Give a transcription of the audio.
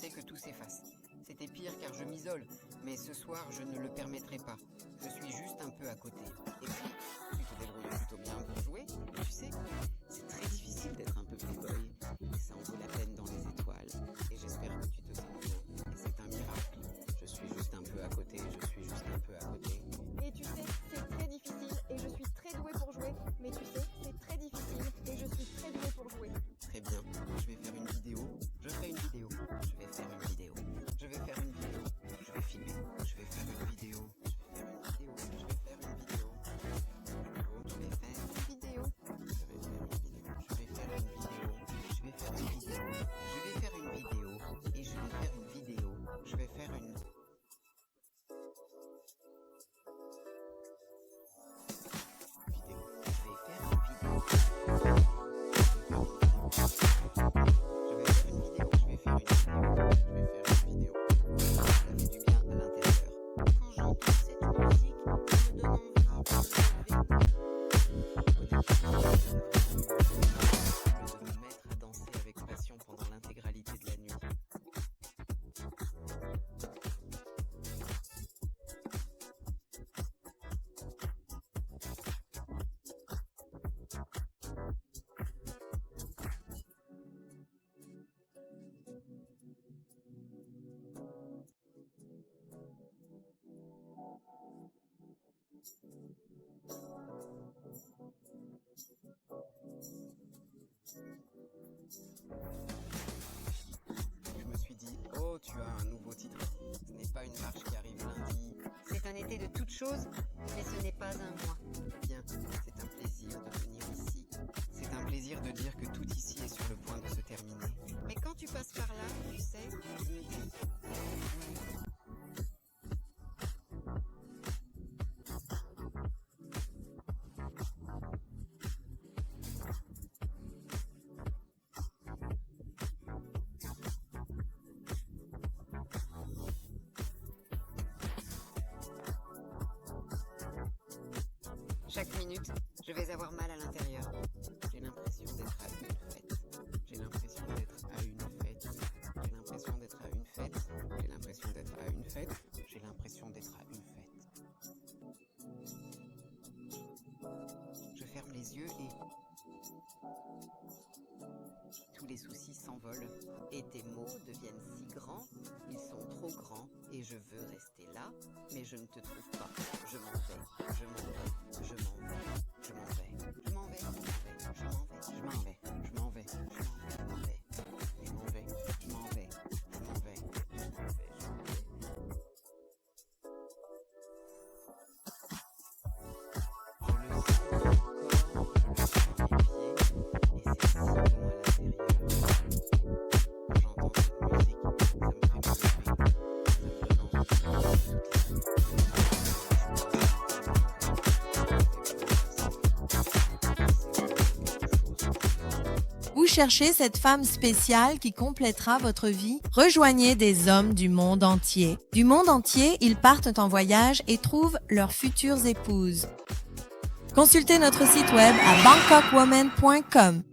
sais que tout s'efface. C'était pire car je m'isole, mais ce soir je ne le permettrai pas. Je suis juste un peu à côté. Et puis, tu te débrouilles plutôt bien pour jouer, mais tu sais, c'est très difficile d'être un peu playboy. Et ça en vaut la peine dans les étoiles. Et j'espère que tu te sens bien. Et c'est un miracle. Je suis juste un peu à côté, je suis juste un peu à côté. Et tu sais, c'est très difficile et je suis très douée pour jouer. Mais tu sais, c'est très difficile et je suis très douée pour jouer. Très bien, je vais faire une vidéo. Je fais une vidéo. Je vais faire une vidéo. Je vais faire une vidéo. Je vais filmer. Je vais faire une vidéo. Je vais faire une vidéo. Je vais faire une vidéo. Je vais faire une vidéo. Je vais faire une vidéo. Je vais faire une vidéo. Je vais faire une vidéo. Je vais faire une vidéo. Et je vais faire une vidéo. Je vais faire une... Je me suis dit, oh, tu as un nouveau titre. Ce n'est pas une marche qui arrive lundi. C'est un été de toutes choses, mais ce n'est pas un mois. Bien, c'est un plaisir de venir ici. C'est un plaisir de dire que tout ici est sur le point de se terminer. Mais quand tu passes par là, tu sais, Je me dis, chaque minute, je vais avoir mal à l'intérieur. J'ai l'impression d'être à une fête. J'ai l'impression d'être à une fête. J'ai l'impression d'être à une fête. J'ai l'impression d'être à une fête. J'ai l'impression d'être à une fête. Je ferme les yeux et tous les soucis s'envolent. Et tes mots deviennent si grands, ils sont trop grands. Et je veux rester là, mais je ne te trouve pas. Je m'en vais, je m'en vais, je m'en vais, je m'en vais, je m'en vais, je m'en vais, je m'en vais, je m'en vais, je m'en vais, je m'en vais, je m'en vais, je m'en vais, je m'en vais, je m'en vais, je m'en vais. Vous cherchez cette femme spéciale qui complétera votre vie? Rejoignez des hommes du monde entier. Du monde entier, ils partent en voyage et trouvent leurs futures épouses. Consultez notre site web à bangkokwoman.com.